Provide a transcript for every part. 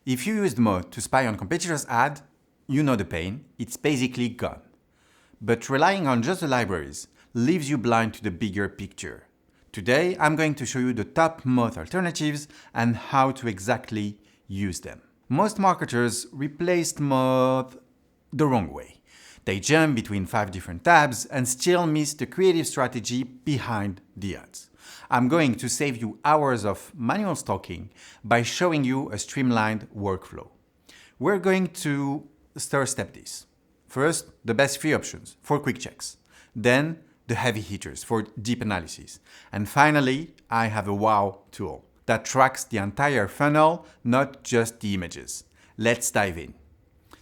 If you used Moat to spy on competitors' ads, you know the pain, it's basically gone. But relying on just the libraries leaves you blind to the bigger picture. Today, I'm going to show you the top Moat alternatives and how to exactly use them. Most marketers replaced Moat the wrong way. They jump between 5 different tabs and still miss the creative strategy behind the ads. I'm going to save you hours of manual stalking by showing you a streamlined workflow. We're going to step this. First, the best free options for quick checks. Then, the heavy hitters for deep analysis. And finally, I have a wow tool that tracks the entire funnel, not just the images. Let's dive in.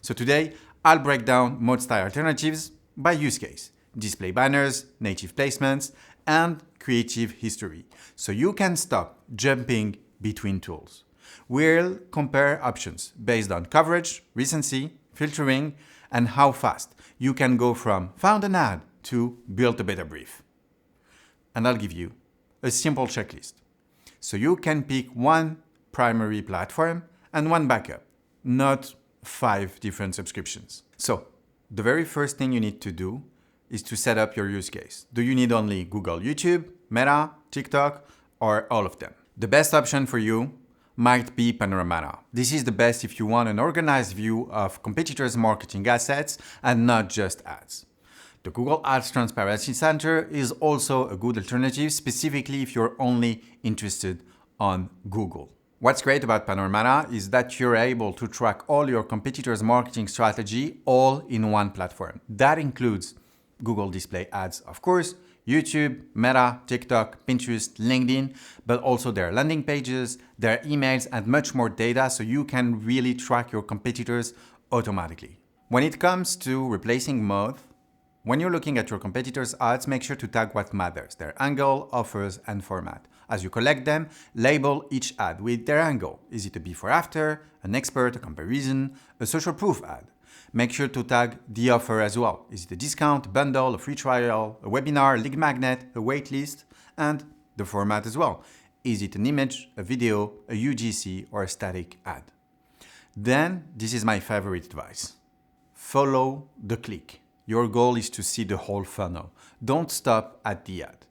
So today, I'll break down Moat-style alternatives by use case, display banners, native placements, and creative history, so you can stop jumping between tools. We'll compare options based on coverage, recency, filtering, and how fast you can go from found an ad to build a better brief. And I'll give you a simple checklist, so you can pick one primary platform and one backup, not 5 different subscriptions. So the very first thing you need to do is to set up your use case. Do you need only Google, YouTube, Meta, TikTok, or all of them? The best option for you might be Panoramata. This is the best if you want an organized view of competitors' marketing assets and not just ads. The Google Ads Transparency Center is also a good alternative, specifically if you're only interested on Google. What's great about Panoramata is that you're able to track all your competitors' marketing strategy all in one platform. That includes Google Display Ads, of course, YouTube, Meta, TikTok, Pinterest, LinkedIn, but also their landing pages, their emails, and much more data, so you can really track your competitors automatically. When it comes to replacing Moat, when you're looking at your competitors' ads, make sure to tag what matters, their angle, offers, and format. As you collect them, label each ad with their angle. Is it a before after, an expert, a comparison, a social proof ad? Make sure to tag the offer as well. Is it a discount, a bundle, a free trial, a webinar, a lead magnet, a waitlist, and the format as well. Is it an image, a video, a UGC, or a static ad? Then, this is my favorite advice. Follow the click. Your goal is to see the whole funnel. Don't stop at the ad.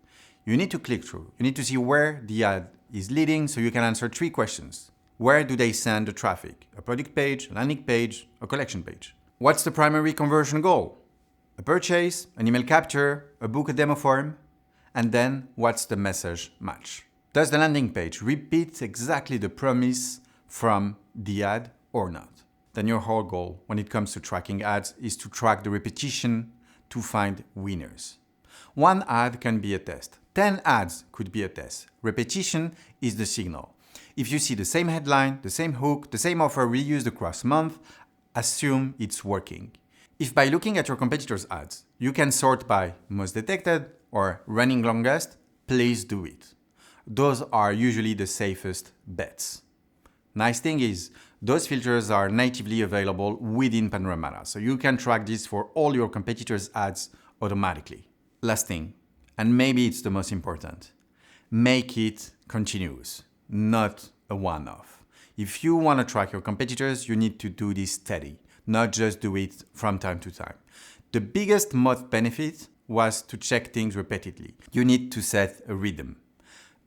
You need to click through. You need to see where the ad is leading so you can answer 3 questions. Where do they send the traffic? A product page, a landing page, a collection page? What's the primary conversion goal? A purchase, an email capture, a book, a demo form? And then what's the message match? Does the landing page repeat exactly the promise from the ad or not? Then your whole goal when it comes to tracking ads is to track the repetition to find winners. 1 ad can be a test. 10 ads could be a test. Repetition is the signal. If you see the same headline, the same hook, the same offer reused across months, assume it's working. If by looking at your competitors' ads, you can sort by most detected or running longest, please do it. Those are usually the safest bets. Nice thing is, those filters are natively available within Panoramata, so you can track this for all your competitors' ads automatically. Last thing, and maybe it's the most important, make it continuous, not a one-off. If you want to track your competitors, you need to do this steady, not just do it from time to time. The biggest Moat benefit was to check things repeatedly. You need to set a rhythm.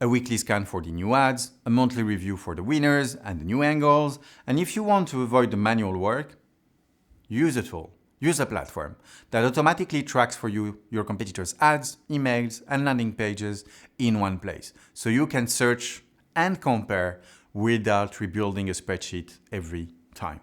A weekly scan for the new ads, a monthly review for the winners and the new angles, and if you want to avoid the manual work, use a tool. Use a platform that automatically tracks for you your competitors' ads, emails, and landing pages in one place, so you can search and compare without rebuilding a spreadsheet every time.